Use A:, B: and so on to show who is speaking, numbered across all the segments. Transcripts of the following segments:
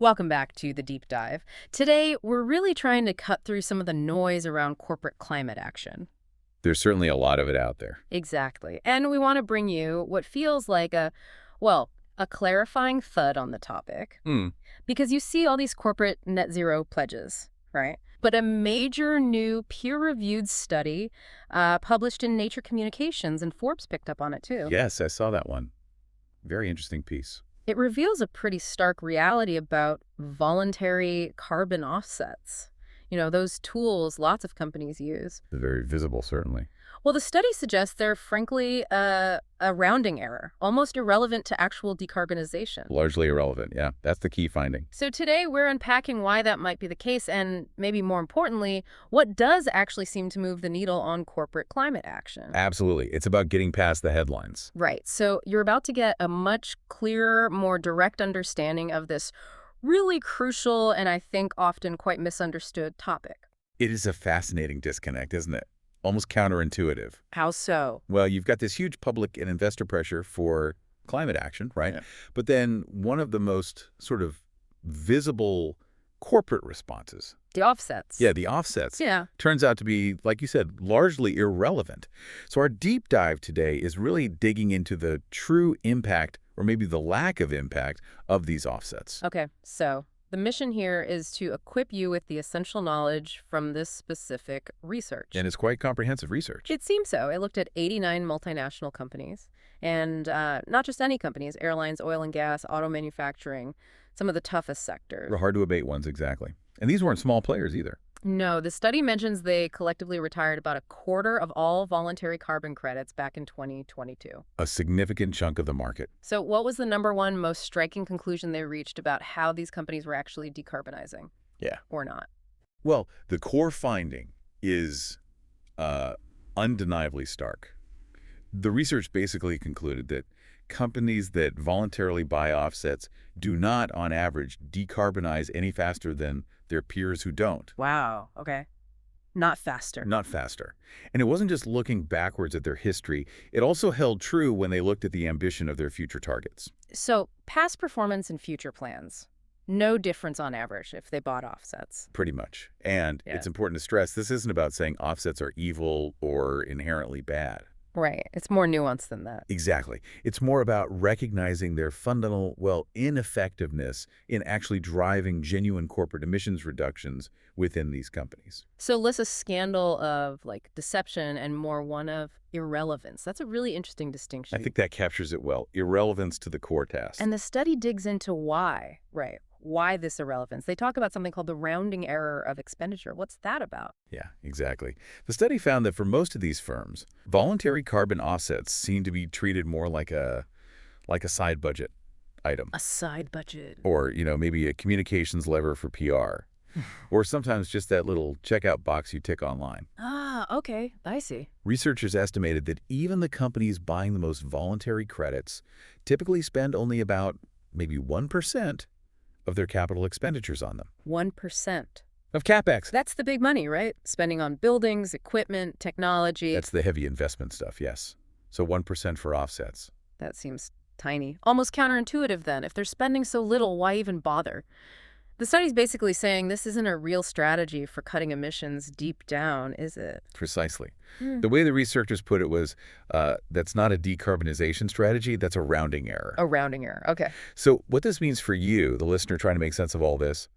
A: Welcome back to the deep dive. Today, we're really trying to cut through some of the noise around corporate climate action.
B: There's certainly a lot of it out there.
A: Exactly. And we want to bring you what feels like a clarifying thud on the topic.
B: Hmm.
A: Because you see all these corporate net zero pledges, right? But a major new peer-reviewed study published in Nature Communications, and Forbes picked up on it too.
B: Yes, I saw that one. Very interesting piece.
A: It reveals a pretty stark reality about voluntary carbon offsets. You know, those tools lots of companies use.
B: Very visible, certainly.
A: Well, the study suggests they're frankly a rounding error, almost irrelevant to actual decarbonization.
B: Largely irrelevant, yeah. That's the key finding.
A: So today we're unpacking why that might be the case and, maybe more importantly, what does actually seem to move the needle on corporate climate action.
B: Absolutely. It's about getting past the headlines.
A: Right. So you're about to get a much clearer, more direct understanding of this really crucial and I think often quite misunderstood topic.
B: It is a fascinating disconnect, isn't it? Almost counterintuitive.
A: How so?
B: Well, you've got this huge public and investor pressure for climate action, right?
A: Yeah.
B: But then one of the most sort of visible corporate responses.
A: The offsets.
B: Yeah, the offsets.
A: Yeah.
B: Turns out to be, like you said, largely irrelevant. So our deep dive today is really digging into the true impact, or maybe the lack of impact, of these offsets.
A: Okay, so the mission here is to equip you with the essential knowledge from this specific research.
B: And it's quite comprehensive research.
A: It seems so. It looked at 89 multinational companies, and not just any companies, airlines, oil and gas, auto manufacturing, some of the toughest sectors.
B: The hard to abate ones, exactly. And these weren't small players either.
A: No, the study mentions they collectively retired about a quarter of all voluntary carbon credits back in 2022.
B: A significant chunk of the market.
A: So what was the number one most striking conclusion they reached about how these companies were actually decarbonizing?
B: Yeah.
A: Or not?
B: Well, the core finding is undeniably stark. The research basically concluded that companies that voluntarily buy offsets do not, on average, decarbonize any faster than their peers who don't.
A: Wow. Okay. Not faster.
B: Not faster. And it wasn't just looking backwards at their history. It also held true when they looked at the ambition of their future targets.
A: So past performance and future plans. No difference on average if they bought offsets.
B: Pretty much. And
A: Yeah.
B: it's important to stress, this isn't about saying offsets are evil or inherently bad.
A: Right. It's more nuanced than that.
B: Exactly. It's more about recognizing their fundamental, ineffectiveness in actually driving genuine corporate emissions reductions within these companies.
A: So less a scandal of deception and more one of irrelevance. That's a really interesting distinction.
B: I think that captures it well. Irrelevance to the core task.
A: And the study digs into why, right? Why this irrelevance? They talk about something called the rounding error of expenditure. What's that about?
B: Yeah, exactly. The study found that for most of these firms, voluntary carbon offsets seem to be treated more like a side budget item.
A: A side budget.
B: Or, maybe a communications lever for PR. Or sometimes just that little checkout box you tick online.
A: Ah, okay. I see.
B: Researchers estimated that even the companies buying the most voluntary credits typically spend only about maybe 1% of their capital expenditures on them.
A: 1%.
B: Of CapEx.
A: That's the big money, right? Spending on buildings, equipment, technology.
B: That's the heavy investment stuff, yes. So 1% for offsets.
A: That seems tiny. Almost counterintuitive then. If they're spending so little, why even bother? The study's basically saying this isn't a real strategy for cutting emissions deep down, is it?
B: Precisely. The way the researchers put it was, that's not a decarbonization strategy, that's a rounding error.
A: A rounding error, okay.
B: So what this means for you, the listener trying to make sense of all this,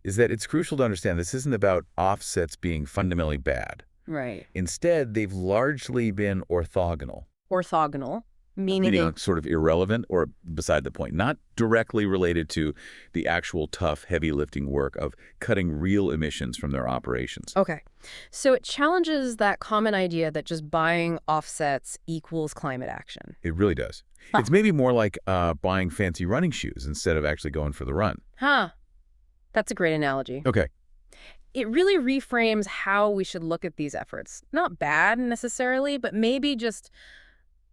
B: is that it's crucial to understand this isn't about offsets being fundamentally bad.
A: Right.
B: Instead, they've largely been orthogonal.
A: Orthogonal, meaning
B: Sort of irrelevant or beside the point, not directly related to the actual tough, heavy lifting work of cutting real emissions from their operations.
A: Okay. So it challenges that common idea that just buying offsets equals climate action.
B: It really does. It's maybe more like buying fancy running shoes instead of actually going for the run.
A: Huh. That's a great analogy.
B: Okay.
A: It really reframes how we should look at these efforts. Not bad necessarily, but maybe just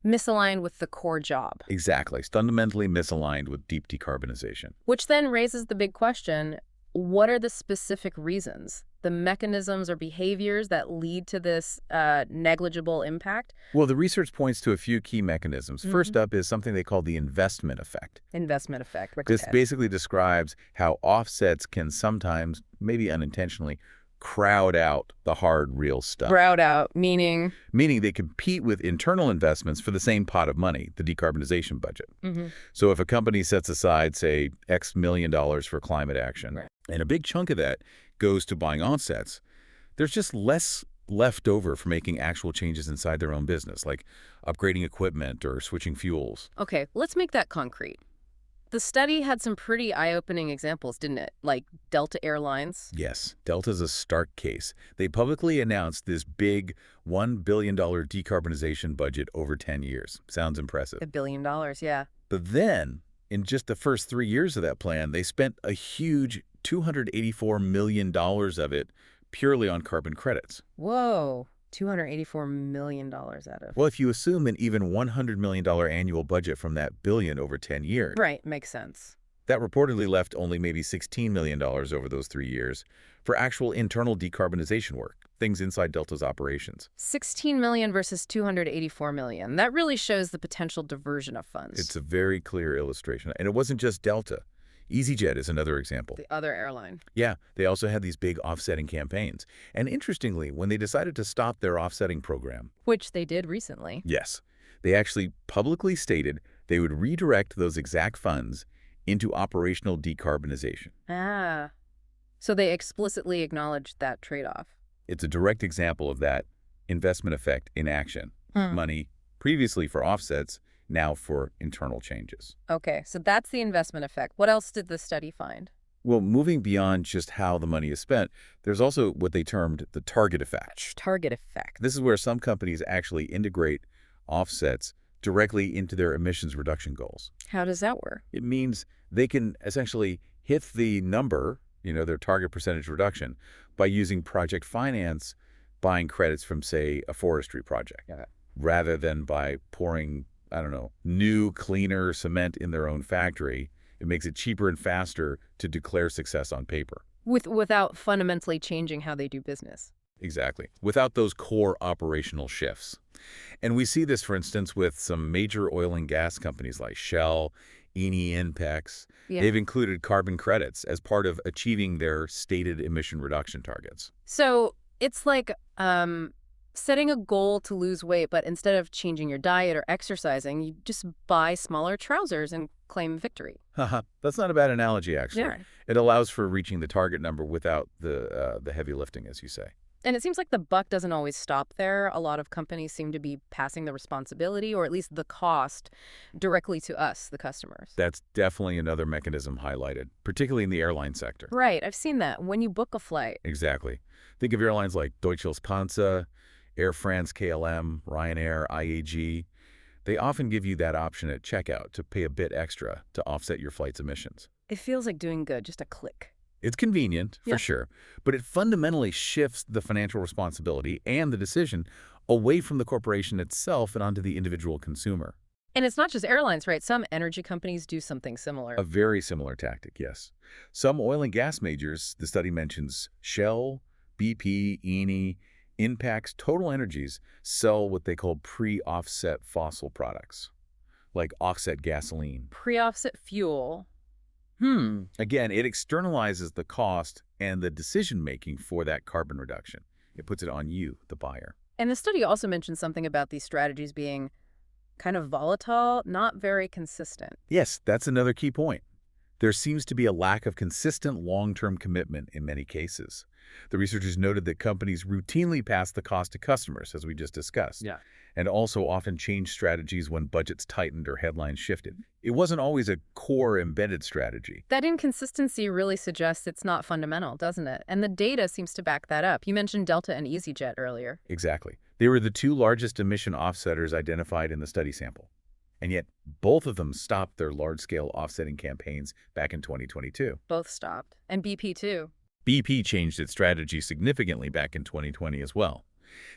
A: misaligned with the core job.
B: Exactly. It's fundamentally misaligned with deep decarbonization.
A: Which then raises the big question, what are the specific reasons the mechanisms or behaviors that lead to this negligible impact?
B: Well, the research points to a few key mechanisms.
A: Hmm.
B: First up is something they call the investment effect.
A: Investment effect. What's
B: This
A: that?
B: basically describes how offsets can sometimes, maybe unintentionally, crowd out the hard, real stuff.
A: Crowd out, meaning.
B: Meaning they compete with internal investments for the same pot of money, the decarbonization budget.
A: Hmm.
B: So if a company sets aside, say, X million dollars for climate action,
A: Right.
B: and a big chunk of that goes to buying offsets, there's just less left over for making actual changes inside their own business, like upgrading equipment or switching fuels.
A: Okay, let's make that concrete. The study had some pretty eye-opening examples, didn't it? Like Delta Airlines.
B: Yes, Delta's a stark case. They publicly announced this big $1 billion decarbonization budget over 10 years. Sounds impressive.
A: $1 billion, yeah.
B: But then, in just the first 3 years of that plan, they spent a huge $284 million of it purely on carbon credits.
A: Whoa, $284 million out of.
B: Well, if you assume an even $100 million annual budget from that billion over 10 years,
A: Right, makes sense.
B: that reportedly left only maybe $16 million over those 3 years for actual internal decarbonization work, things inside Delta's operations.
A: 16 million versus 284 million. That really shows the potential diversion of funds.
B: It's a very clear illustration. And it wasn't just Delta. EasyJet is another example.
A: The other airline.
B: Yeah, they also had these big offsetting campaigns. And interestingly, when they decided to stop their offsetting program,
A: Which they did recently.
B: yes, they actually publicly stated they would redirect those exact funds into operational decarbonization.
A: Ah. So they explicitly acknowledged that trade-off.
B: It's a direct example of that investment effect in action.
A: Hmm.
B: Money previously for offsets, now for internal changes.
A: Okay, so that's the investment effect. What else did the study find?
B: Well, moving beyond just how the money is spent, there's also what they termed the target effect.
A: Target effect.
B: This is where some companies actually integrate offsets directly into their emissions reduction goals.
A: How does that work?
B: It means they can essentially hit the number, their target percentage reduction, by using project finance, buying credits from, say, a forestry project, rather than by pouring, I don't know, new, cleaner cement in their own factory. It makes it cheaper and faster to declare success on paper.
A: Without fundamentally changing how they do business.
B: Exactly. Without those core operational shifts. And we see this, for instance, with some major oil and gas companies like Shell, Eni, Inpex.
A: Yeah.
B: They've included carbon credits as part of achieving their stated emission reduction targets.
A: So it's like setting a goal to lose weight, but instead of changing your diet or exercising, you just buy smaller trousers and claim victory.
B: Haha, that's not a bad analogy, actually.
A: Yeah.
B: It allows for reaching the target number without the heavy lifting, as you say.
A: And it seems like the buck doesn't always stop there. A lot of companies seem to be passing the responsibility, or at least the cost, directly to us, the customers.
B: That's definitely another mechanism highlighted, particularly in the airline sector.
A: Right, I've seen that. When you book a flight.
B: Exactly. Think of airlines like Deutsche Lufthansa, Air France, KLM, Ryanair, IAG. They often give you that option at checkout to pay a bit extra to offset your flight's emissions.
A: It feels like doing good, just a click.
B: It's convenient,
A: Yeah.
B: for sure, but it fundamentally shifts the financial responsibility and the decision away from the corporation itself and onto the individual consumer.
A: And it's not just airlines, right? Some energy companies do something similar.
B: A very similar tactic, yes. Some oil and gas majors, the study mentions Shell, BP, Eni, Inpex, Total Energies, sell what they call pre-offset fossil products, like offset gasoline.
A: Pre-offset fuel.
B: Again, it externalizes the cost and the decision-making for that carbon reduction. It puts it on you, the buyer.
A: And the study also mentioned something about these strategies being kind of volatile, not very consistent.
B: Yes, that's another key point. There seems to be a lack of consistent long-term commitment in many cases. The researchers noted that companies routinely pass the cost to customers, as we just discussed, and also often change strategies when budgets tightened or headlines shifted. It wasn't always a core embedded strategy.
A: That inconsistency really suggests it's not fundamental, doesn't it? And the data seems to back that up. You mentioned Delta and EasyJet earlier.
B: Exactly. They were the two largest emission offsetters identified in the study sample. And yet, both of them stopped their large-scale offsetting campaigns back in 2022.
A: Both stopped. And BP too.
B: BP changed its strategy significantly back in 2020 as well.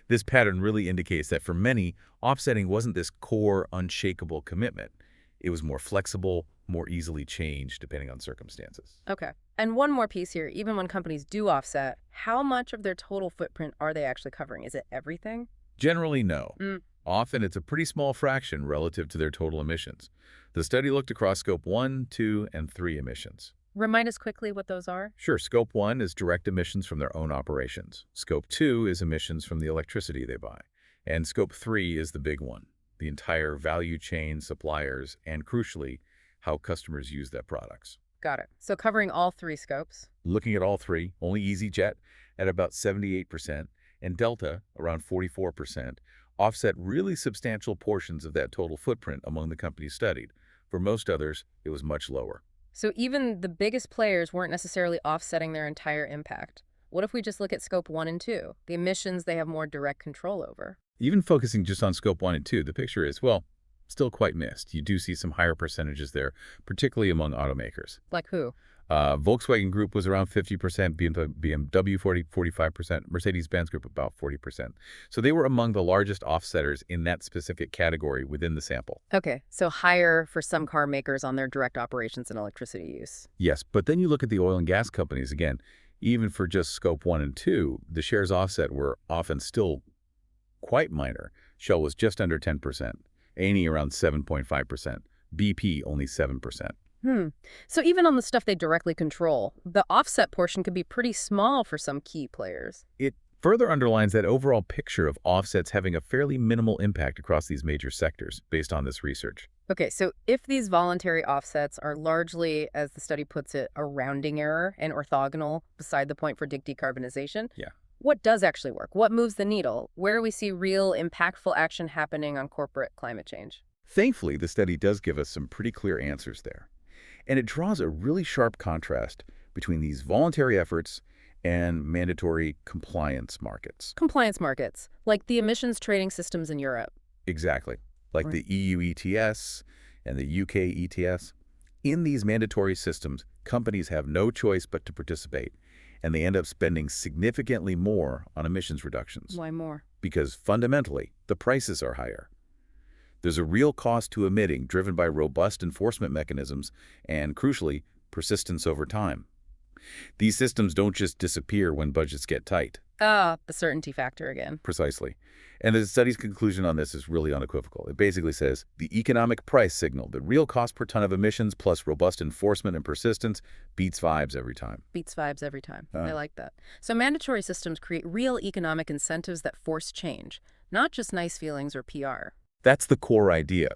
B: This pattern really indicates that for many, offsetting wasn't this core, unshakable commitment. It was more flexible, more easily change depending on circumstances.
A: Okay. And one more piece here. Even when companies do offset, how much of their total footprint are they actually covering? Is it everything?
B: Generally, no.
A: Mm.
B: Often, it's a pretty small fraction relative to their total emissions. The study looked across Scope 1, 2, and 3 emissions.
A: Remind us quickly what those are.
B: Sure, Scope 1 is direct emissions from their own operations. Scope 2 is emissions from the electricity they buy. And Scope 3 is the big one, the entire value chain, suppliers, and crucially, how customers use their products.
A: Got it. So covering all three scopes.
B: Looking at all three, only EasyJet at about 78% and Delta around 44% offset really substantial portions of that total footprint among the companies studied. For most others, it was much lower.
A: So even the biggest players weren't necessarily offsetting their entire impact. What if we just look at scope 1 and 2, the emissions they have more direct control over?
B: Even focusing just on Scope 1 and 2, the picture is, well, still quite mixed. You do see some higher percentages there, particularly among automakers.
A: Like who?
B: Volkswagen Group was around 50%, BMW 45%, Mercedes-Benz Group about 40%. So they were among the largest offsetters in that specific category within the sample.
A: Okay, so higher for some car makers on their direct operations and electricity use.
B: Yes, but then you look at the oil and gas companies again. Even for just Scope 1 and 2, the shares offset were often still quite minor. Shell was just under 10%, Eni around 7.5%, BP only 7%.
A: So even on the stuff they directly control, the offset portion could be pretty small for some key players.
B: It further underlines that overall picture of offsets having a fairly minimal impact across these major sectors based on this research.
A: Okay, so if these voluntary offsets are largely, as the study puts it, a rounding error and orthogonal beside the point for decarbonization,
B: Yeah.
A: what does actually work? What moves the needle? Where do we see real impactful action happening on corporate climate change?
B: Thankfully, the study does give us some pretty clear answers there. And it draws a really sharp contrast between these voluntary efforts and mandatory compliance markets.
A: Compliance markets, like the emissions trading systems in Europe.
B: Exactly. Like
A: Right.
B: the EU ETS and the UK ETS. In these mandatory systems, companies have no choice but to participate, and they end up spending significantly more on emissions reductions
A: Why more?
B: because fundamentally, the prices are higher. There's a real cost to emitting driven by robust enforcement mechanisms and, crucially, persistence over time. These systems don't just disappear when budgets get tight.
A: Ah, the certainty factor again.
B: Precisely. And the study's conclusion on this is really unequivocal. It basically says the economic price signal, the real cost per ton of emissions plus robust enforcement and persistence, beats vibes every time.
A: Beats vibes every time.
B: Uh.
A: I like that. So mandatory systems create real economic incentives that force change, not just nice feelings or PR.
B: That's the core idea.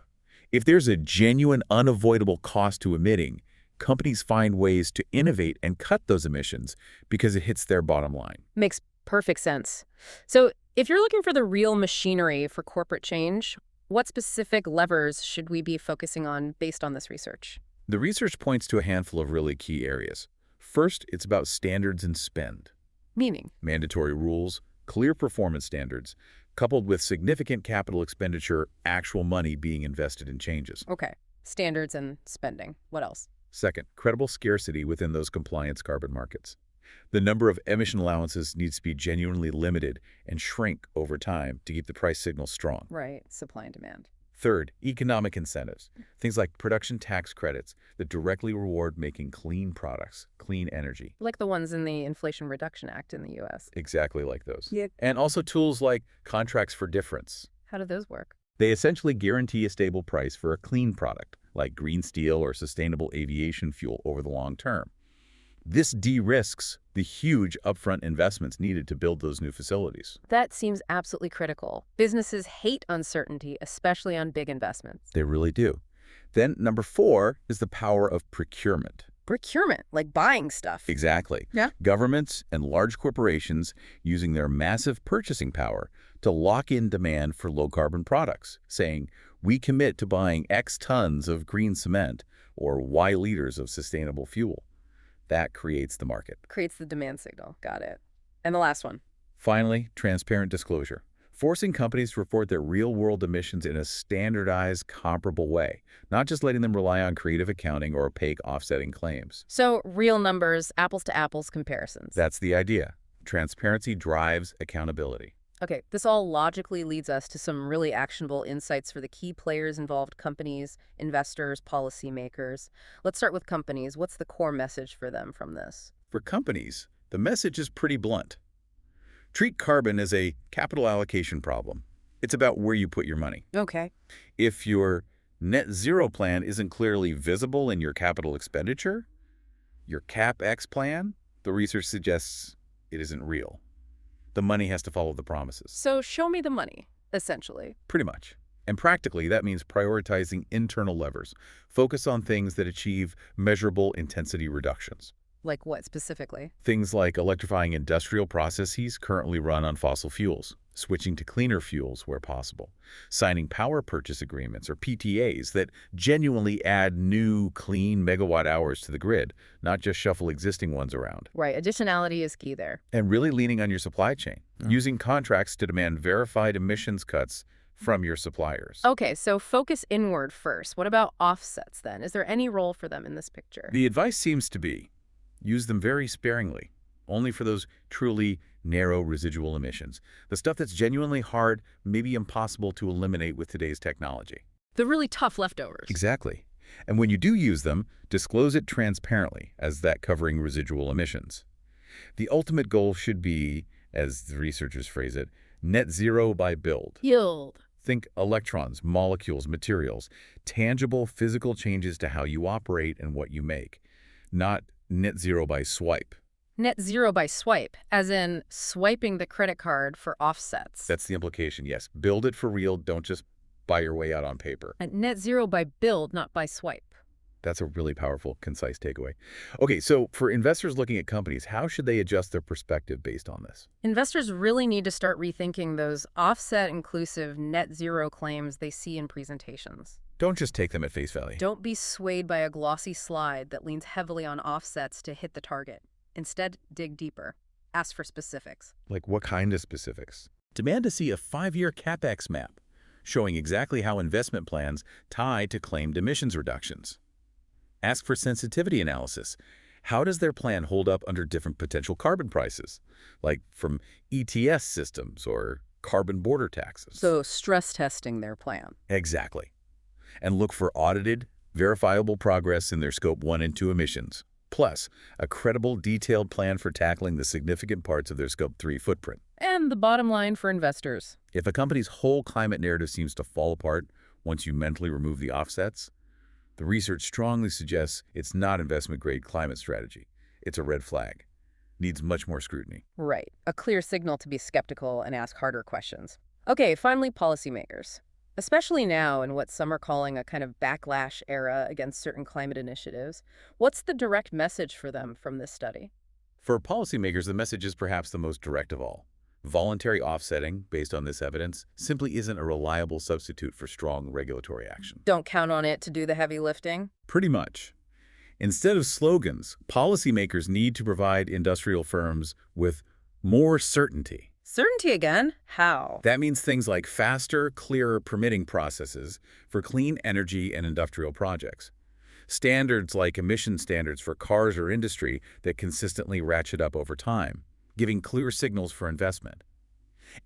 B: If there's a genuine, unavoidable cost to emitting, companies find ways to innovate and cut those emissions because it hits their bottom line.
A: Makes perfect sense. So if you're looking for the real machinery for corporate change, what specific levers should we be focusing on based on this research?
B: The research points to a handful of really key areas. First, it's about standards and spend.
A: Meaning?
B: Mandatory rules, clear performance standards, coupled with significant capital expenditure, actual money being invested in changes.
A: Okay. Standards and spending. What else?
B: Second, credible scarcity within those compliance carbon markets. The number of emission allowances needs to be genuinely limited and shrink over time to keep the price signal strong.
A: Right. Supply and demand.
B: Third, economic incentives. Things like production tax credits that directly reward making clean products, clean energy.
A: Like the ones in the Inflation Reduction Act in the U.S.
B: Exactly like those.
A: Yeah.
B: And also tools like contracts for difference.
A: How do those work?
B: They essentially guarantee a stable price for a clean product, like green steel or sustainable aviation fuel over the long term. This de-risks the huge upfront investments needed to build those new facilities.
A: That seems absolutely critical. Businesses hate uncertainty, especially on big investments.
B: They really do. Then number 4 is the power of procurement.
A: Procurement, like buying stuff.
B: Exactly.
A: Yeah.
B: Governments and large corporations using their massive purchasing power to lock in demand for low-carbon products, saying, we commit to buying X tons of green cement or Y liters of sustainable fuel. That creates the market.
A: Creates the demand signal. Got it. And the last one.
B: Finally, transparent disclosure. Forcing companies to report their real-world emissions in a standardized, comparable way, not just letting them rely on creative accounting or opaque offsetting claims.
A: So real numbers, apples to apples comparisons.
B: That's the idea. Transparency drives accountability.
A: Okay, this all logically leads us to some really actionable insights for the key players involved: companies, investors, policymakers. Let's start with companies. What's the core message for them from this?
B: For companies, the message is pretty blunt. Treat carbon as a capital allocation problem. It's about where you put your money.
A: Okay.
B: If your net zero plan isn't clearly visible in your capital expenditure, your CapEx plan, the research suggests it isn't real. The money has to follow the promises.
A: So show me the money, essentially.
B: Pretty much. And practically, that means prioritizing internal levers. Focus on things that achieve measurable intensity reductions.
A: Like what specifically?
B: Things like electrifying industrial processes currently run on fossil fuels, switching to cleaner fuels where possible, signing power purchase agreements or PTAs that genuinely add new, clean megawatt hours to the grid, not just shuffle existing ones around.
A: Right, additionality is key there.
B: And really leaning on your supply chain, using contracts to demand verified emissions cuts from your suppliers.
A: Okay, so focus inward first. What about offsets then? Is there any role for them in this picture?
B: The advice seems to be use them very sparingly, only for those truly narrow residual emissions, the stuff that's genuinely hard, maybe impossible to eliminate with today's technology.
A: The really tough leftovers.
B: Exactly. And when you do use them, disclose it transparently as that covering residual emissions. The ultimate goal should be, as the researchers phrase it, net zero by build.
A: Yield.
B: Think electrons, molecules, materials, tangible physical changes to how you operate and what you make, not net zero by swipe.
A: Net zero by swipe, as in swiping the credit card for offsets.
B: That's the implication, yes. Build it for real, don't just buy your way out on paper.
A: And net zero by build, not by swipe.
B: That's a really powerful, concise takeaway. Okay, so for investors looking at companies, how should they adjust their perspective based on this?
A: Investors really need to start rethinking those offset-inclusive net zero claims they see in presentations.
B: Don't just take them at face value.
A: Don't be swayed by a glossy slide that leans heavily on offsets to hit the target. Instead, dig deeper. Ask for specifics.
B: Like what kind of specifics? Demand to see a 5-year CapEx map showing exactly how investment plans tie to claimed emissions reductions. Ask for sensitivity analysis. How does their plan hold up under different potential carbon prices, like from ETS systems or carbon border taxes?
A: So stress testing their plan.
B: Exactly. And look for audited, verifiable progress in their Scope 1 and 2 emissions, plus a credible, detailed plan for tackling the significant parts of their Scope 3 footprint.
A: And the bottom line for investors.
B: If a company's whole climate narrative seems to fall apart once you mentally remove the offsets, the research strongly suggests it's not investment-grade climate strategy. It's a red flag. Needs much more scrutiny.
A: Right. A clear signal to be skeptical and ask harder questions. Okay, finally, policymakers. Especially now in what some are calling a kind of backlash era against certain climate initiatives, what's the direct message for them from this study?
B: For policymakers, the message is perhaps the most direct of all. Voluntary offsetting, based on this evidence, simply isn't a reliable substitute for strong regulatory action.
A: Don't count on it to do the heavy lifting?
B: Pretty much. Instead of slogans, policymakers need to provide industrial firms with more certainty.
A: Certainty again? How?
B: That means things like faster, clearer permitting processes for clean energy and industrial projects. Standards like emission standards for cars or industry that consistently ratchet up over time, giving clear signals for investment.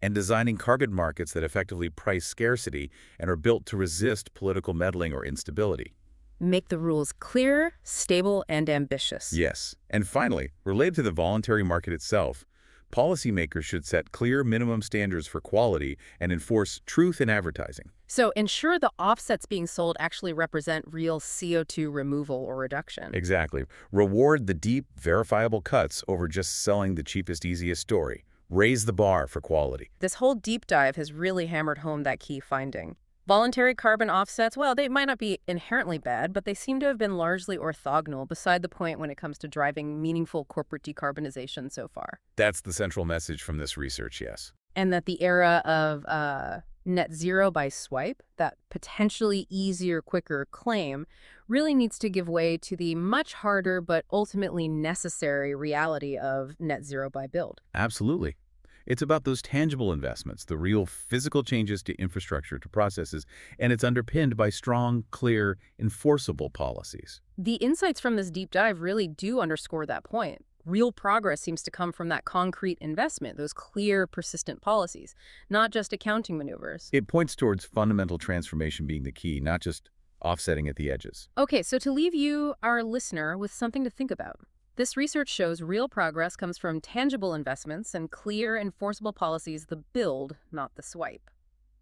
B: And designing carbon markets that effectively price scarcity and are built to resist political meddling or instability.
A: Make the rules clear, stable, and ambitious.
B: Yes. And finally, related to the voluntary market itself, policymakers should set clear minimum standards for quality and enforce truth in advertising.
A: So ensure the offsets being sold actually represent real CO2 removal or reduction.
B: Exactly. Reward the deep, verifiable cuts over just selling the cheapest, easiest story. Raise the bar for quality.
A: This whole deep dive has really hammered home that key finding. Voluntary carbon offsets, well, they might not be inherently bad, but they seem to have been largely orthogonal, beside the point when it comes to driving meaningful corporate decarbonization so far.
B: That's the central message from this research, yes.
A: And that the era of net zero by swipe, that potentially easier, quicker claim, really needs to give way to the much harder but ultimately necessary reality of net zero by build.
B: Absolutely. It's about those tangible investments, the real physical changes to infrastructure, to processes, and it's underpinned by strong, clear, enforceable policies.
A: The insights from this deep dive really do underscore that point. Real progress seems to come from that concrete investment, those clear, persistent policies, not just accounting maneuvers.
B: It points towards fundamental transformation being the key, not just offsetting at the edges.
A: Okay, so to leave you, our listener, with something to think about. This research shows real progress comes from tangible investments and clear, enforceable policies, the build, not the swipe.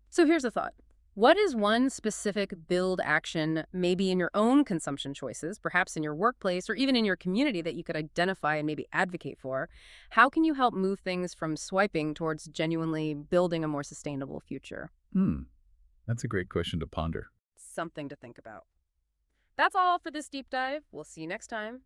A: So here's a thought. What is one specific build action, maybe in your own consumption choices, perhaps in your workplace or even in your community, that you could identify and maybe advocate for? How can you help move things from swiping towards genuinely building a more sustainable future?
B: Hmm, that's a great question to ponder.
A: Something to think about. That's all for this deep dive. We'll see you next time.